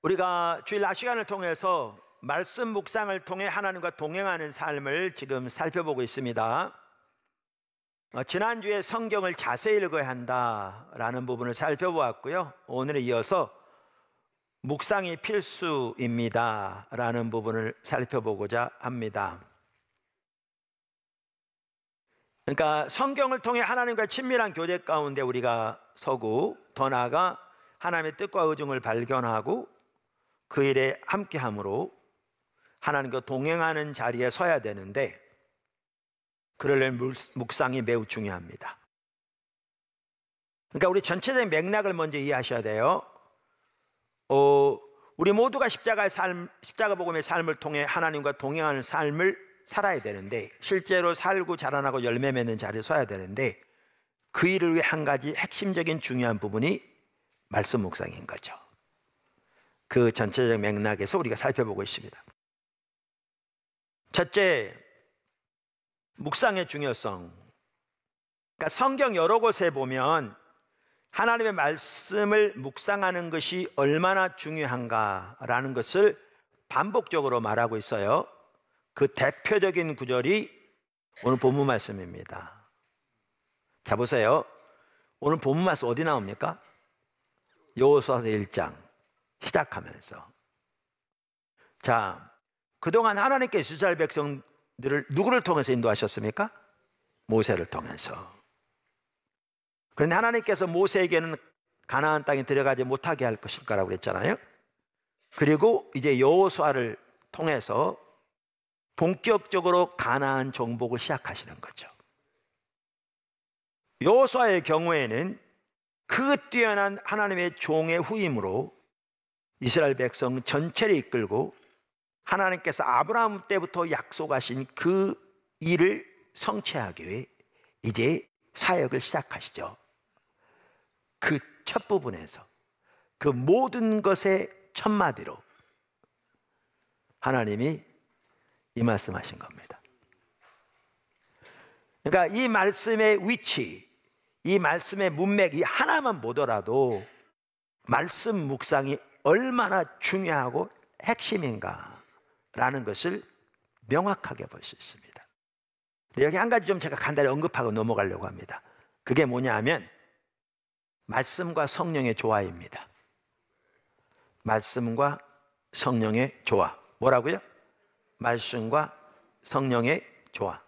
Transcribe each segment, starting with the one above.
우리가 주일 낮 시간을 통해서 말씀 묵상을 통해 하나님과 동행하는 삶을 지금 살펴보고 있습니다. 지난주에 성경을 자세히 읽어야 한다라는 부분을 살펴보았고요. 오늘에 이어서 묵상이 필수입니다 라는 부분을 살펴보고자 합니다. 그러니까 성경을 통해 하나님과 친밀한 교제 가운데 우리가 서고, 더 나아가 하나님의 뜻과 의중을 발견하고 그 일에 함께함으로 하나님과 동행하는 자리에 서야 되는데, 그러려면 묵상이 매우 중요합니다. 그러니까 우리 전체적인 맥락을 먼저 이해하셔야 돼요. 우리 모두가 십자가 복음의 삶을 통해 하나님과 동행하는 삶을 살아야 되는데, 실제로 살고 자라나고 열매 맺는 자리에 서야 되는데, 그 일을 위해 한 가지 핵심적인 중요한 부분이 말씀 묵상인 거죠. 그 전체적 맥락에서 우리가 살펴보고 있습니다. 첫째, 묵상의 중요성. 그러니까 성경 여러 곳에 보면 하나님의 말씀을 묵상하는 것이 얼마나 중요한가라는 것을 반복적으로 말하고 있어요. 그 대표적인 구절이 오늘 본문 말씀입니다. 자, 보세요. 오늘 본문 말씀 어디 나옵니까? 여호수아서 1장 시작하면서, 자, 그동안 하나님께서 이스라엘 백성들을 누구를 통해서 인도하셨습니까? 모세를 통해서. 그런데 하나님께서 모세에게는 가나안 땅에 들어가지 못하게 할 것일 거라고 그랬잖아요. 그리고 이제 여호수아를 통해서 본격적으로 가나안 정복을 시작하시는 거죠. 여호수아의 경우에는 그 뛰어난 하나님의 종의 후임으로 이스라엘 백성 전체를 이끌고 하나님께서 아브라함 때부터 약속하신 그 일을 성취하기 위해 이제 사역을 시작하시죠. 그 첫 부분에서 그 모든 것의 첫마디로 하나님이 이 말씀하신 겁니다. 그러니까 이 말씀의 위치, 이 말씀의 문맥, 이 하나만 보더라도 말씀 묵상이 얼마나 중요하고 핵심인가라는 것을 명확하게 볼 수 있습니다. 여기 한 가지 좀 제가 간단히 언급하고 넘어가려고 합니다. 그게 뭐냐 하면 말씀과 성령의 조화입니다. 말씀과 성령의 조화. 뭐라고요? 말씀과 성령의 조화.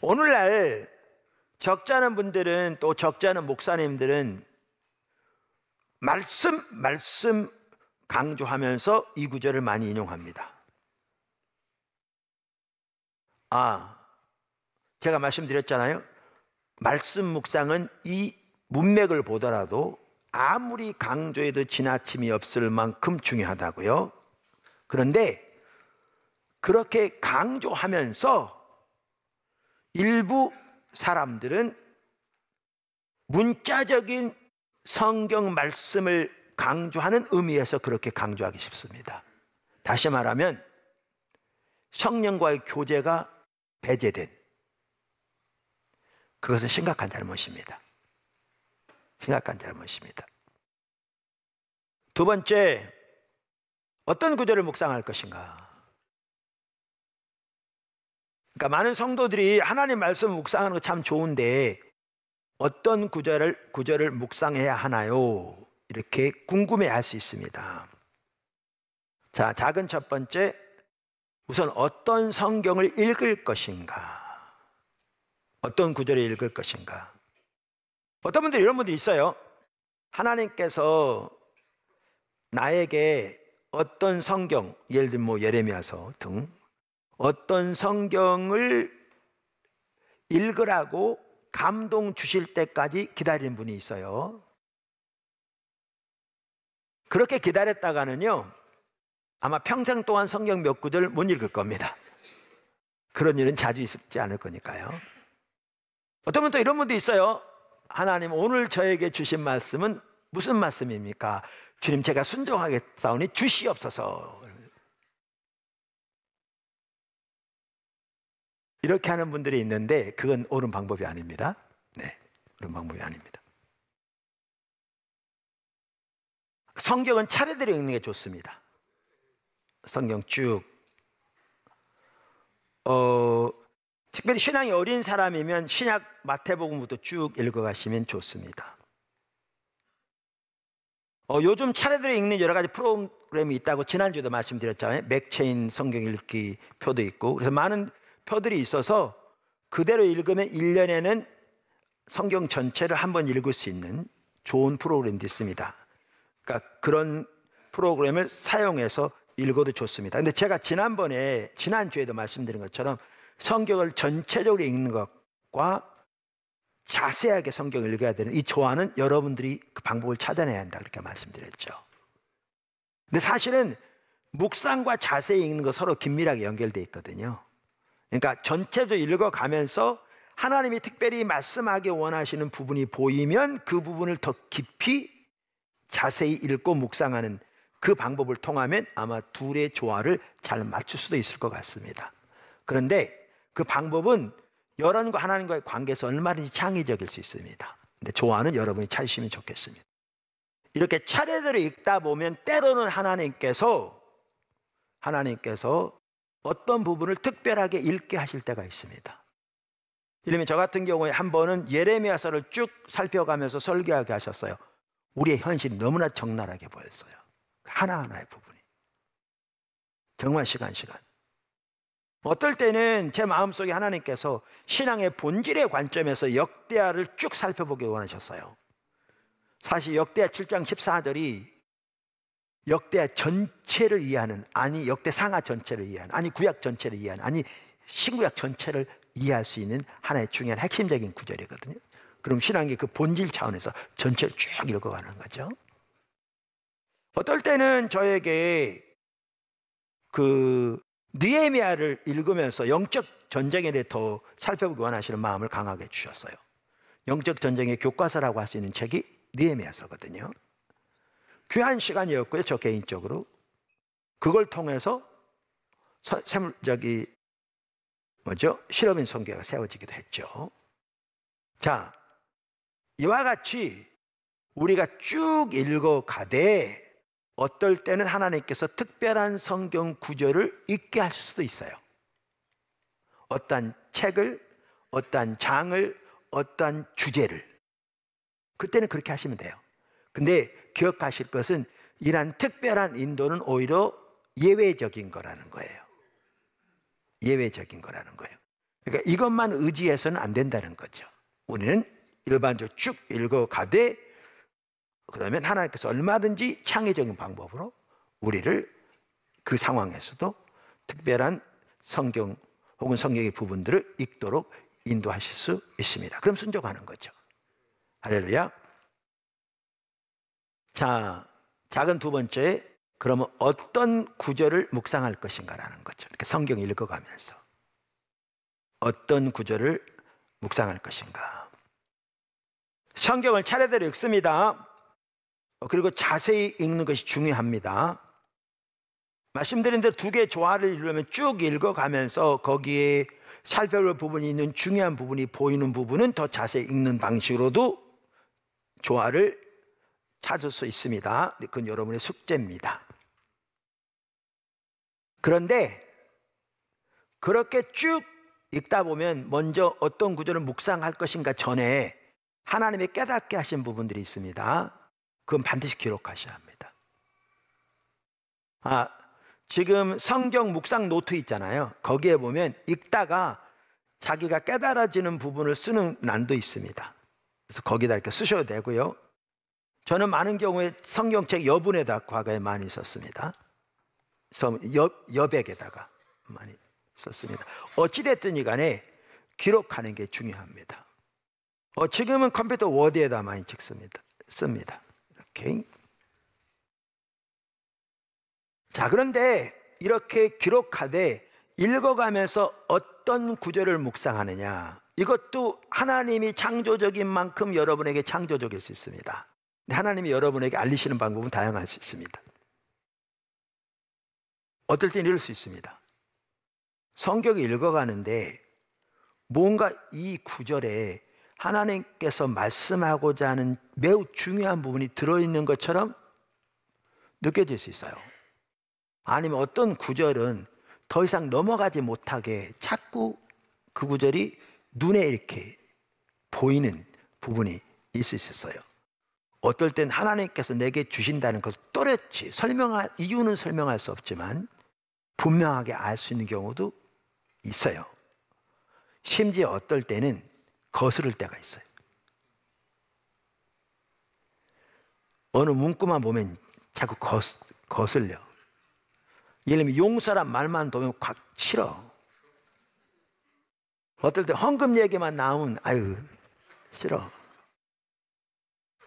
오늘날 적지 않은 분들은, 또 적지 않은 목사님들은 말씀 강조하면서 이 구절을 많이 인용합니다. 제가 말씀드렸잖아요. 말씀 묵상은 이 문맥을 보더라도 아무리 강조해도 지나침이 없을 만큼 중요하다고요. 그런데 그렇게 강조하면서 일부 사람들은 문자적인 성경 말씀을 강조하는 의미에서 그렇게 강조하기 쉽습니다. 다시 말하면 성령과의 교제가 배제된, 그것은 심각한 잘못입니다. 심각한 잘못입니다. 두 번째, 어떤 구절을 묵상할 것인가? 그러니까 많은 성도들이 하나님 말씀 묵상하는 거 참 좋은데 어떤 구절을 묵상해야 하나요? 이렇게 궁금해할 수 있습니다. 자, 작은 첫 번째, 우선 어떤 성경을 읽을 것인가? 어떤 구절을 읽을 것인가? 어떤 분들이 이런 분들이 있어요. 하나님께서 나에게 어떤 성경, 예를 들면 뭐 예레미야서 등 어떤 성경을 읽으라고 감동 주실 때까지 기다리는 분이 있어요. 그렇게 기다렸다가는요, 아마 평생 동안 성경 몇 구절 못 읽을 겁니다. 그런 일은 자주 있지 않을 거니까요. 어떤 분도 이런 분도 있어요. 하나님, 오늘 저에게 주신 말씀은 무슨 말씀입니까? 주님, 제가 순종하겠사오니 주시옵소서. 이렇게 하는 분들이 있는데 그건 옳은 방법이 아닙니다. 네, 옳은 방법이 아닙니다. 성경은 차례대로 읽는 게 좋습니다. 성경 쭉. 특별히 신앙이 어린 사람이면 신약 마태복음부터 쭉 읽어가시면 좋습니다. 요즘 차례대로 읽는 여러 가지 프로그램이 있다고 지난주에도 말씀드렸잖아요. 맥체인 성경 읽기 표도 있고, 그래서 많은 표들이 있어서 그대로 읽으면 1년에는 성경 전체를 한번 읽을 수 있는 좋은 프로그램도 있습니다. 그러니까 그런 프로그램을 사용해서 읽어도 좋습니다. 근데 제가 지난주에도 말씀드린 것처럼 성경을 전체적으로 읽는 것과 자세하게 성경을 읽어야 되는 이 조화는 여러분들이 그 방법을 찾아내야 한다, 그렇게 말씀드렸죠. 근데 사실은 묵상과 자세히 읽는 거 서로 긴밀하게 연결되어 있거든요. 그러니까 전체적으로 읽어가면서 하나님이 특별히 말씀하기 원하시는 부분이 보이면 그 부분을 더 깊이 자세히 읽고 묵상하는 그 방법을 통하면 아마 둘의 조화를 잘 맞출 수도 있을 것 같습니다. 그런데 그 방법은 여러분과 하나님과의 관계에서 얼마든지 창의적일 수 있습니다. 근데 조화는 여러분이 찾으시면 좋겠습니다. 이렇게 차례대로 읽다 보면 때로는 하나님께서 어떤 부분을 특별하게 읽게 하실 때가 있습니다. 이러면 저 같은 경우에 한 번은 예레미야서를 쭉 살펴가면서 설교하게 하셨어요. 우리의 현실이 너무나 적나라하게 보였어요. 하나하나의 부분이 정말 시간 어떨 때는 제 마음속에 하나님께서 신앙의 본질의 관점에서 역대하를 쭉 살펴보기 원하셨어요. 사실 역대하 7장 14절이 역대하 전체를 이해하는, 아니 역대상하 전체를 이해하는, 아니 구약 전체를 이해하는, 아니 신구약 전체를 이해할 수 있는 하나의 중요한 핵심적인 구절이거든요. 그럼 신앙의 그 본질 차원에서 전체를 쭉 읽어가는 거죠. 어떨 때는 저에게 그 느헤미야를 읽으면서 영적 전쟁에 대해 더 살펴보기 원하시는 마음을 강하게 주셨어요. 영적 전쟁의 교과서라고 할 수 있는 책이 느헤미야서거든요. 귀한 시간이었고요, 저 개인적으로. 그걸 통해서 실험인 성교가 세워지기도 했죠. 자, 이와 같이 우리가 쭉 읽어가되 어떨 때는 하나님께서 특별한 성경 구절을 읽게 하실 수도 있어요. 어떤 책을, 어떤 장을, 어떤 주제를. 그때는 그렇게 하시면 돼요. 근데 기억하실 것은 이러한 특별한 인도는 오히려 예외적인 거라는 거예요. 예외적인 거라는 거예요. 그러니까 이것만 의지해서는 안 된다는 거죠. 우리는 일반적으로 쭉 읽어가되 그러면 하나님께서 얼마든지 창의적인 방법으로 우리를 그 상황에서도 특별한 성경 혹은 성경의 부분들을 읽도록 인도하실 수 있습니다. 그럼 순종하는 거죠. 할렐루야. 자, 작은 두 번째, 그러면 어떤 구절을 묵상할 것인가라는 거죠. 이렇게 성경 읽어가면서 어떤 구절을 묵상할 것인가. 성경을 차례대로 읽습니다. 그리고 자세히 읽는 것이 중요합니다. 말씀드린 대로 두 개의 조화를 이루려면 쭉 읽어가면서 거기에 살펴볼 부분이 있는 중요한 부분이 보이는 부분은 더 자세히 읽는 방식으로도 조화를 찾을 수 있습니다. 그건 여러분의 숙제입니다. 그런데 그렇게 쭉 읽다 보면 먼저 어떤 구절을 묵상할 것인가 전에 하나님이 깨닫게 하신 부분들이 있습니다. 그건 반드시 기록하셔야 합니다. 지금 성경 묵상 노트 있잖아요. 거기에 보면 읽다가 자기가 깨달아지는 부분을 쓰는 난도 있습니다. 그래서 거기다 이렇게 쓰셔도 되고요. 저는 많은 경우에 성경책 여분에다 과거에 많이 썼습니다. 여백에다가 많이 썼습니다. 어찌됐든 간에 기록하는 게 중요합니다. 지금은 컴퓨터 워드에다 많이 씁니다. 이렇게. 자, 그런데 이렇게 기록하되 읽어가면서 어떤 구절을 묵상하느냐, 이것도 하나님이 창조적인 만큼 여러분에게 창조적일 수 있습니다. 하나님이 여러분에게 알리시는 방법은 다양할 수 있습니다. 어떨 때는 이럴 수 있습니다. 성경을 읽어가는데 뭔가 이 구절에 하나님께서 말씀하고자 하는 매우 중요한 부분이 들어있는 것처럼 느껴질 수 있어요. 아니면 어떤 구절은 더 이상 넘어가지 못하게 자꾸 그 구절이 눈에 이렇게 보이는 부분이 있을 수 있어요. 어떨 땐 하나님께서 내게 주신다는 것을 또렷이 설명할 이유는 설명할 수 없지만 분명하게 알 수 있는 경우도 있어요. 심지어 어떨 때는 거스를 때가 있어요. 어느 문구만 보면 자꾸 거슬려. 예를 들면 용서란 말만 보면 확 싫어. 어떨 때 헌금 얘기만 나오면 아유 싫어.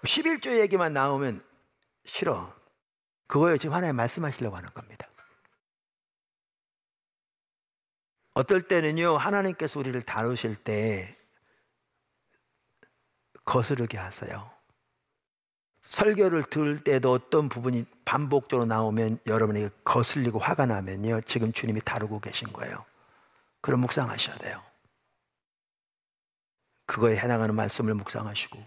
11조 얘기만 나오면 싫어. 그거에 지금 하나님 말씀하시려고 하는 겁니다. 어떨 때는요, 하나님께서 우리를 다루실 때 거스르게 하세요. 설교를 들을 때도 어떤 부분이 반복적으로 나오면 여러분에게 거슬리고 화가 나면요, 지금 주님이 다루고 계신 거예요. 그럼 묵상하셔야 돼요. 그거에 해당하는 말씀을 묵상하시고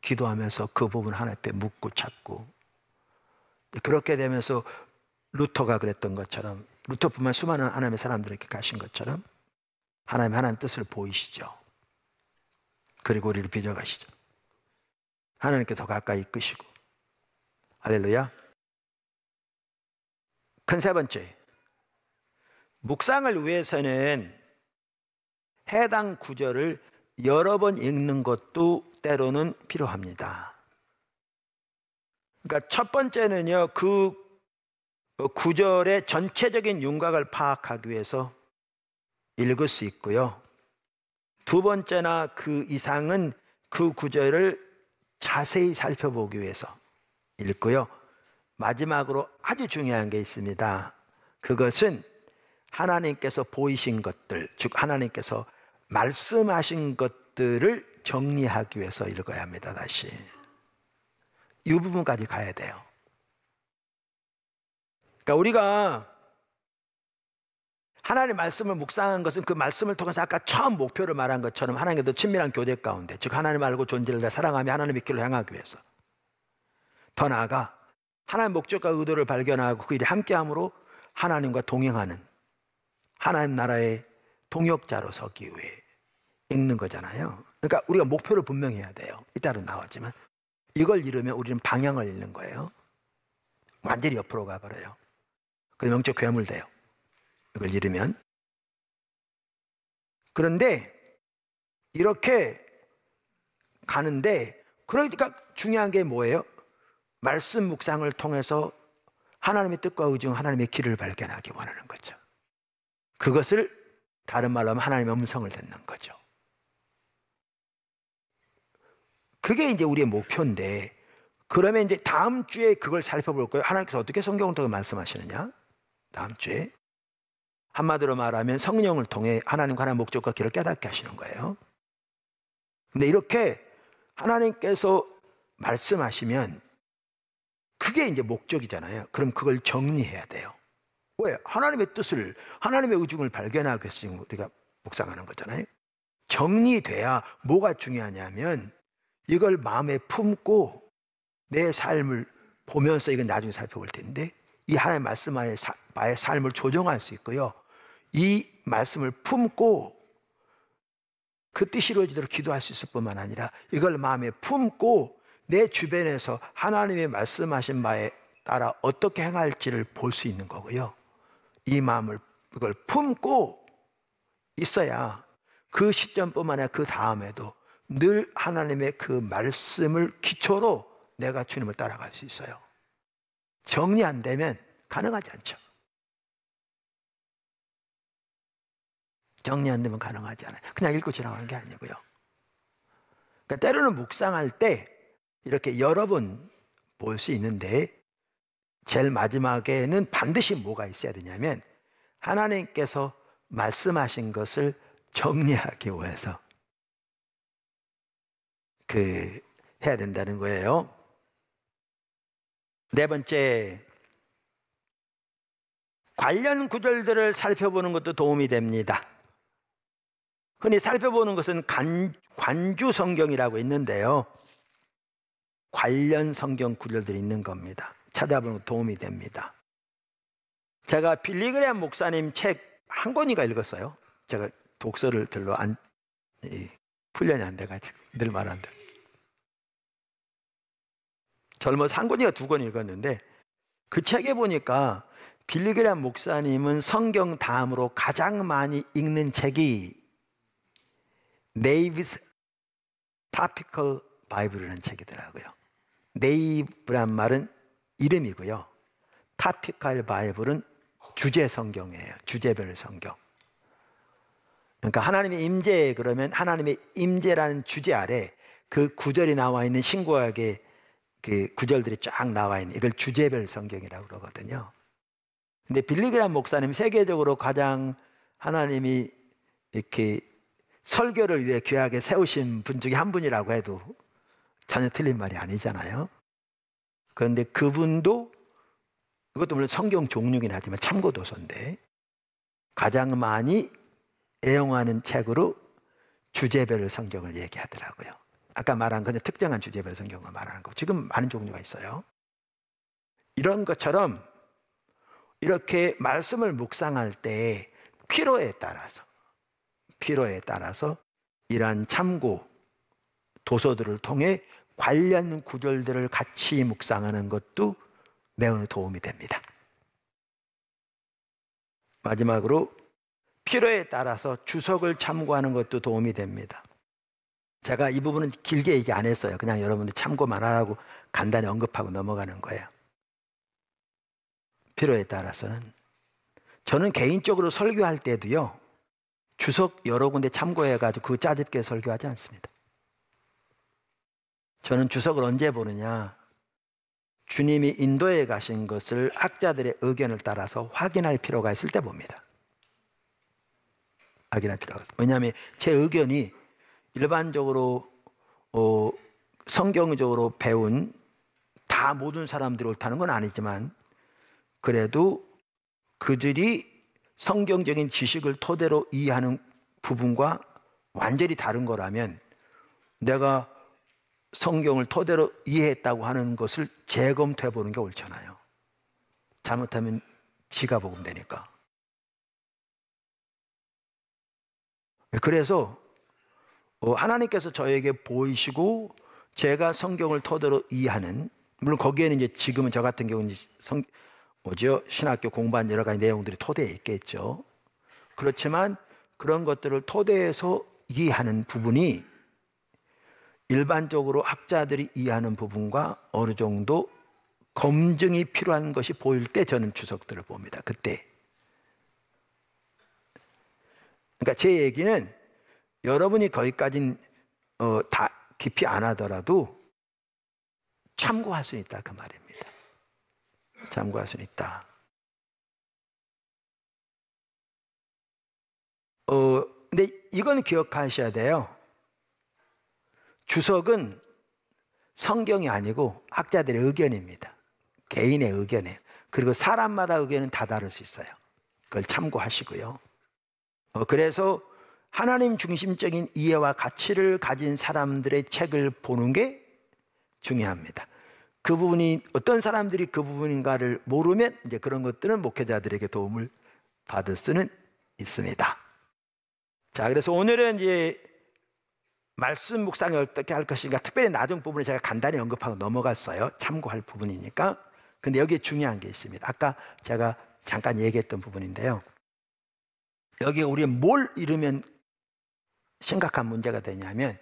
기도하면서 그 부분 하나님 앞에 묻고 찾고, 그렇게 되면서 루터가 그랬던 것처럼, 루터뿐만 수많은 하나님의 사람들에게 가신 것처럼 하나님 뜻을 보이시죠. 그리고 우리를 빚어가시죠. 하나님께 더 가까이 이끄시고. 할렐루야. 큰 세 번째, 묵상을 위해서는 해당 구절을 여러 번 읽는 것도 때로는 필요합니다. 그러니까 첫 번째는요, 그 구절의 전체적인 윤곽을 파악하기 위해서 읽을 수 있고요. 두 번째나 그 이상은 그 구절을 자세히 살펴보기 위해서 읽고요. 마지막으로 아주 중요한 게 있습니다. 그것은 하나님께서 보이신 것들, 즉 하나님께서 말씀하신 것들을 정리하기 위해서 읽어야 합니다. 다시 이 부분까지 가야 돼요. 그러니까 우리가 하나님의 말씀을 묵상한 것은 그 말씀을 통해서 아까 처음 목표를 말한 것처럼 하나님과 더 친밀한 교제 가운데, 즉 하나님 알고 존재를 다 사랑하며 하나님의 길로 향하기 위해서, 더 나아가 하나님의 목적과 의도를 발견하고 그 일이 함께함으로 하나님과 동행하는 하나님 나라의 동역자로 서기 위해 읽는 거잖아요. 그러니까 우리가 목표를 분명히 해야 돼요. 이따로 나왔지만 이걸 잃으면 우리는 방향을 잃는 거예요. 완전히 옆으로 가버려요. 그럼 영적 괴물돼요. 이걸 잃으면. 그런데 이렇게 가는데, 그러니까 중요한 게 뭐예요? 말씀 묵상을 통해서 하나님의 뜻과 의중, 하나님의 길을 발견하기 원하는 거죠. 그것을 다른 말로 하면 하나님의 음성을 듣는 거죠. 그게 이제 우리의 목표인데, 그러면 이제 다음 주에 그걸 살펴볼 거예요. 하나님께서 어떻게 성경을 통해 말씀하시느냐? 다음 주에. 한마디로 말하면 성령을 통해 하나님과 하나님의 목적과 길을 깨닫게 하시는 거예요. 근데 이렇게 하나님께서 말씀하시면 그게 이제 목적이잖아요. 그럼 그걸 정리해야 돼요. 왜? 하나님의 뜻을, 하나님의 의중을 발견하기 위해서 지금 우리가 묵상하는 거잖아요. 정리돼야 뭐가 중요하냐면 이걸 마음에 품고 내 삶을 보면서, 이건 나중에 살펴볼 텐데, 이 하나님의 말씀의 나의 삶을 조정할 수 있고요. 이 말씀을 품고 그 뜻이 이루어지도록 기도할 수 있을 뿐만 아니라 이걸 마음에 품고 내 주변에서 하나님의 말씀하신 바에 따라 어떻게 행할지를 볼 수 있는 거고요. 이 마음을, 그걸 품고 있어야 그 시점뿐만 아니라 그 다음에도 늘 하나님의 그 말씀을 기초로 내가 주님을 따라갈 수 있어요. 정리 안 되면 가능하지 않죠. 정리 안 되면 가능하지 않아요. 그냥 읽고 지나가는 게 아니고요. 그러니까 때로는 묵상할 때 이렇게 여러 번 볼 수 있는데, 제일 마지막에는 반드시 뭐가 있어야 되냐면 하나님께서 말씀하신 것을 정리하기 위해서 해야 된다는 거예요. 네 번째, 관련 구절들을 살펴보는 것도 도움이 됩니다. 흔히 살펴보는 것은 관주 성경이라고 있는데요, 관련 성경 구절들이 있는 겁니다. 찾아보는 도움이 됩니다. 제가 빌리그레암 목사님 책 한 권인가 읽었어요. 제가 독서를 별로 훈련이 안 돼가지고 늘 말한다. 젊어서 한 권인가 두 권 읽었는데 그 책에 보니까 빌리그레암 목사님은 성경 다음으로 가장 많이 읽는 책이 네이브's Topical Bible이라는 책이더라고요. 네이브란 말은 이름이고요. Topical Bible은 주제 성경이에요. 주제별 성경. 그러니까 하나님의 임재, 그러면 하나님의 임재라는 주제 아래 그 구절이 나와 있는 신구약의 그 구절들이 쫙 나와 있는 이걸 주제별 성경이라고 그러거든요. 근데 빌리그레암 목사님 세계적으로 가장 하나님이 이렇게 설교를 위해 귀하게 세우신 분 중에 한 분이라고 해도 전혀 틀린 말이 아니잖아요. 그런데 그분도 그것도 물론 성경 종류긴 하지만 참고 도서인데 가장 많이 애용하는 책으로 주제별 성경을 얘기하더라고요. 아까 말한 건 특정한 주제별 성경을 말하는 거고 지금 많은 종류가 있어요. 이런 것처럼 이렇게 말씀을 묵상할 때 필요에 따라서 이러한 참고 도서들을 통해 관련 구절들을 같이 묵상하는 것도 매우 도움이 됩니다. 마지막으로 필요에 따라서 주석을 참고하는 것도 도움이 됩니다. 제가 이 부분은 길게 얘기 안 했어요. 그냥 여러분들 참고만 하라고 간단히 언급하고 넘어가는 거예요. 필요에 따라서는 저는 개인적으로 설교할 때도요 주석 여러 군데 참고해가지고 그 짜집게 설교하지 않습니다. 저는 주석을 언제 보느냐, 주님이 인도에 가신 것을 학자들의 의견을 따라서 확인할 필요가 있을 때 봅니다. 확인할 필요가 있어요. 왜냐하면 제 의견이 일반적으로 성경적으로 배운 다 모든 사람들이 옳다는 건 아니지만 그래도 그들이 성경적인 지식을 토대로 이해하는 부분과 완전히 다른 거라면 내가 성경을 토대로 이해했다고 하는 것을 재검토해 보는 게 옳잖아요. 잘못하면 지가 복음 되니까. 그래서 하나님께서 저에게 보이시고 제가 성경을 토대로 이해하는, 물론 거기에는 이제 지금은 저 같은 경우는 신학교 공부한 여러 가지 내용들이 토대에 있겠죠. 그렇지만 그런 것들을 토대에서 이해하는 부분이 일반적으로 학자들이 이해하는 부분과 어느 정도 검증이 필요한 것이 보일 때 저는 주석들을 봅니다. 그때. 그러니까 제 얘기는 여러분이 거기까지는 다 깊이 안 하더라도 참고할 수 있다 그 말입니다. 참고할 수 있다. 근데 이건 기억하셔야 돼요. 주석은 성경이 아니고 학자들의 의견입니다. 개인의 의견이에요. 그리고 사람마다 의견은 다 다를 수 있어요. 그걸 참고하시고요. 그래서 하나님 중심적인 이해와 가치를 가진 사람들의 책을 보는 게 중요합니다. 그 부분이 어떤 사람들이 그 부분인가를 모르면 이제 그런 것들은 목회자들에게 도움을 받을 수는 있습니다. 자, 그래서 오늘은 이제 말씀 묵상을 어떻게 할 것인가, 특별히 나중 부분을 제가 간단히 언급하고 넘어갔어요. 참고할 부분이니까. 근데 여기에 중요한 게 있습니다. 아까 제가 잠깐 얘기했던 부분인데요. 여기에 우리가 뭘 잃으면 심각한 문제가 되냐면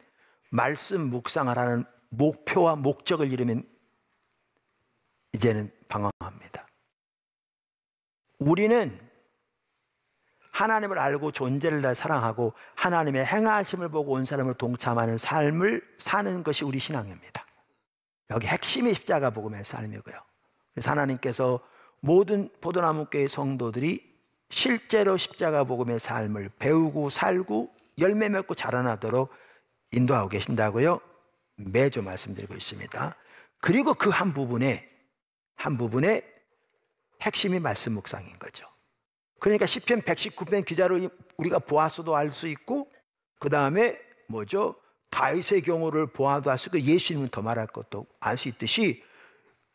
말씀 묵상을 하는 목표와 목적을 잃으면 이제는 방황합니다. 우리는 하나님을 알고 존재를 다 사랑하고 하나님의 행하심을 보고 온 사람을 동참하는 삶을 사는 것이 우리 신앙입니다. 여기 핵심이 십자가 복음의 삶이고요. 그래서 하나님께서 모든 포도나무교회 성도들이 실제로 십자가 복음의 삶을 배우고 살고 열매 맺고 자라나도록 인도하고 계신다고요. 매주 말씀드리고 있습니다. 그리고 그 한 부분에 핵심이 말씀 묵상인 거죠. 그러니까 시편 119편 기자를 우리가 보아서도 알 수 있고, 그 다음에 다윗의 경우를 보아도 알 수 있고, 예수님은 더 말할 것도 알 수 있듯이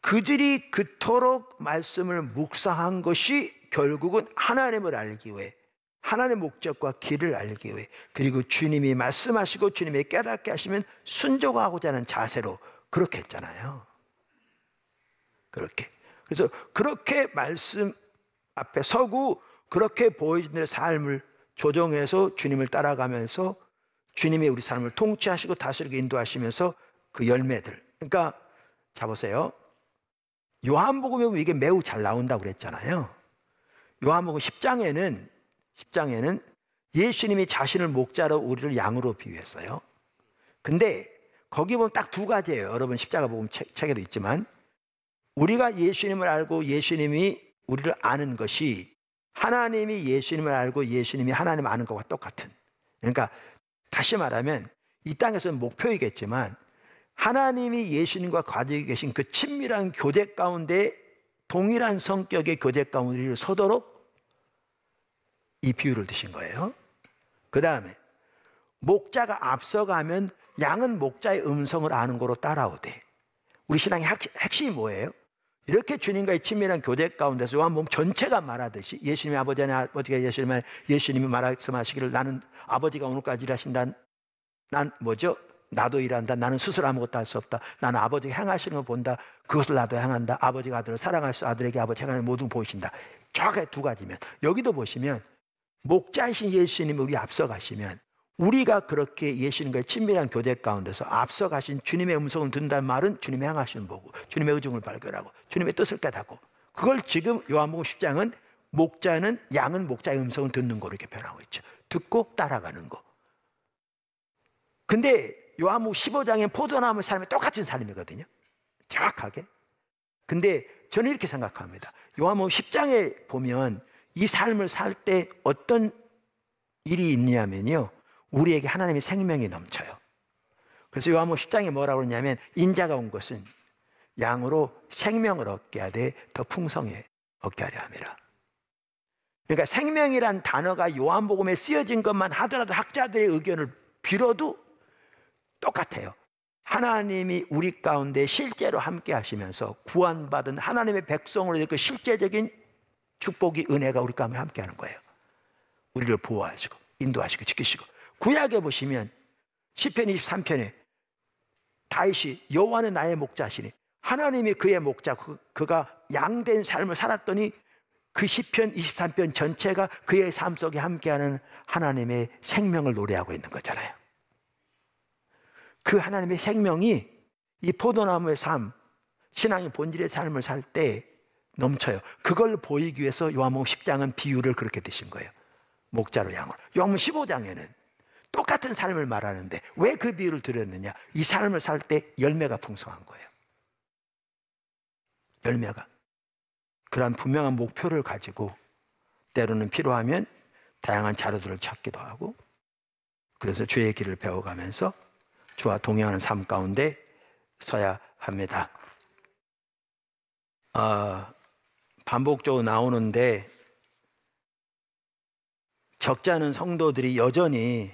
그들이 그토록 말씀을 묵상한 것이 결국은 하나님을 알기 위해, 하나님의 목적과 길을 알기 위해, 그리고 주님이 말씀하시고 주님이 깨닫게 하시면 순종하고자 하는 자세로 그렇게 했잖아요. 그렇게. 그래서 그렇게 말씀 앞에 서고 그렇게 보여주는 삶을 조정해서 주님을 따라가면서 주님이 우리 삶을 통치하시고 다스리고 인도하시면서 그 열매들. 그러니까 자 보세요. 요한복음에 보면 이게 매우 잘 나온다고 그랬잖아요. 요한복음 10장에는 예수님이 자신을 목자로 우리를 양으로 비유했어요. 근데 거기 보면 딱 두 가지예요. 여러분 십자가 복음 책에도 있지만 우리가 예수님을 알고 예수님이 우리를 아는 것이 하나님이 예수님을 알고 예수님이 하나님을 아는 것과 똑같은, 그러니까 다시 말하면 이 땅에서는 목표이겠지만 하나님이 예수님과 가지고 계신 그 친밀한 교제 가운데 동일한 성격의 교제 가운데 우리를 서도록 이 비유를 드신 거예요. 그 다음에 목자가 앞서가면 양은 목자의 음성을 아는 거로 따라오되, 우리 신앙의 핵심이 뭐예요? 이렇게 주님과의 친밀한 교제 가운데서 요한복음 전체가 말하듯이 예수님의 아버지가 예수님이 말씀하시기를 나는 아버지가 오늘까지 일하신다. 난 뭐죠? 나도 일한다. 나는 스스로 아무것도 할 수 없다. 나는 아버지가 행하시는 걸 본다. 그것을 나도 행한다. 아버지가 아들을 사랑할 수 아들에게 아버지 행하는 모든 보이신다. 정확하게 두 가지면, 여기도 보시면 목자이신 예수님이 우리 앞서가시면 우리가 그렇게 예수님과의 친밀한 교제 가운데서 앞서가신 주님의 음성을 듣는다는 말은 주님의 행하시는 보고 주님의 의중을 발견하고 주님의 뜻을 깨닫고, 그걸 지금 요한복음 10장은 양은 목자의 음성을 듣는 거로 이렇게 변하고 있죠. 듣고 따라가는 거. 근데 요한복음 15장의 포도나무 삶이 똑같은 삶이거든요. 정확하게. 근데 저는 이렇게 생각합니다. 요한복음 10장에 보면 이 삶을 살 때 어떤 일이 있냐면요, 우리에게 하나님의 생명이 넘쳐요. 그래서 요한복음 10장에 뭐라고 그러냐면 인자가 온 것은 양으로 생명을 얻게 하되 더 풍성히 얻게 하려 함이라. 그러니까 생명이란 단어가 요한복음에 쓰여진 것만 하더라도 학자들의 의견을 빌어도 똑같아요. 하나님이 우리 가운데 실제로 함께 하시면서 구원받은 하나님의 백성으로 그 실제적인 축복이, 은혜가 우리 가운데 함께 하는 거예요. 우리를 보호하시고 인도하시고 지키시고. 구약에 보시면 시편 23편에 다윗이 여호와는 나의 목자시니, 하나님이 그의 목자, 그가 양된 삶을 살았더니 그 시편 23편 전체가 그의 삶 속에 함께하는 하나님의 생명을 노래하고 있는 거잖아요. 그 하나님의 생명이 이 포도나무의 삶, 신앙의 본질의 삶을 살 때 넘쳐요. 그걸 보이기 위해서 요한복음 10장은 비유를 그렇게 드신 거예요. 목자로 양으로. 요한복음 15장에는 똑같은 삶을 말하는데 왜 그 비유를 드렸느냐? 이 삶을 살 때 열매가 풍성한 거예요. 열매가. 그러한 분명한 목표를 가지고 때로는 필요하면 다양한 자료들을 찾기도 하고, 그래서 주의 길을 배워가면서 주와 동행하는 삶 가운데 서야 합니다. 반복적으로 나오는데 적지 않은 성도들이 여전히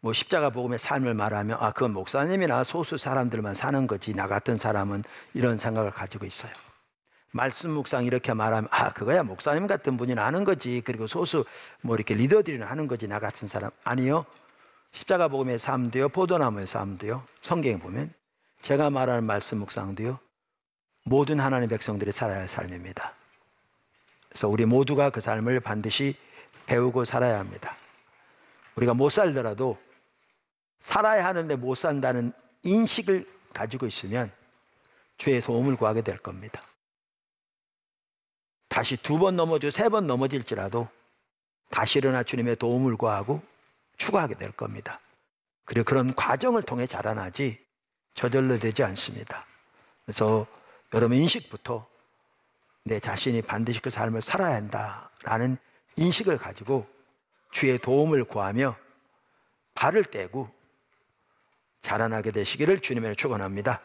뭐 십자가 복음의 삶을 말하면 그건 목사님이나 소수 사람들만 사는 거지, 나 같은 사람은, 이런 생각을 가지고 있어요. 말씀 묵상 이렇게 말하면 그거야 목사님 같은 분이나 하는 거지, 그리고 소수 뭐 이렇게 리더들이나 하는 거지, 나 같은 사람. 아니요. 십자가 복음의 삶도요, 포도나무의 삶도요, 성경에 보면 제가 말하는 말씀 묵상도요, 모든 하나님의 백성들이 살아야 할 삶입니다. 그래서 우리 모두가 그 삶을 반드시 배우고 살아야 합니다. 우리가 못 살더라도 살아야 하는데 못 산다는 인식을 가지고 있으면 주의 도움을 구하게 될 겁니다. 다시 2번 넘어지고 3번 넘어질지라도 다시 일어나 주님의 도움을 구하고 추구하게 될 겁니다. 그리고 그런 과정을 통해 자라나지 저절로 되지 않습니다. 그래서 여러분 인식부터 내 자신이 반드시 그 삶을 살아야 한다라는 인식을 가지고 주의 도움을 구하며 발을 떼고 자라나게 되시기를 주님을 축원합니다.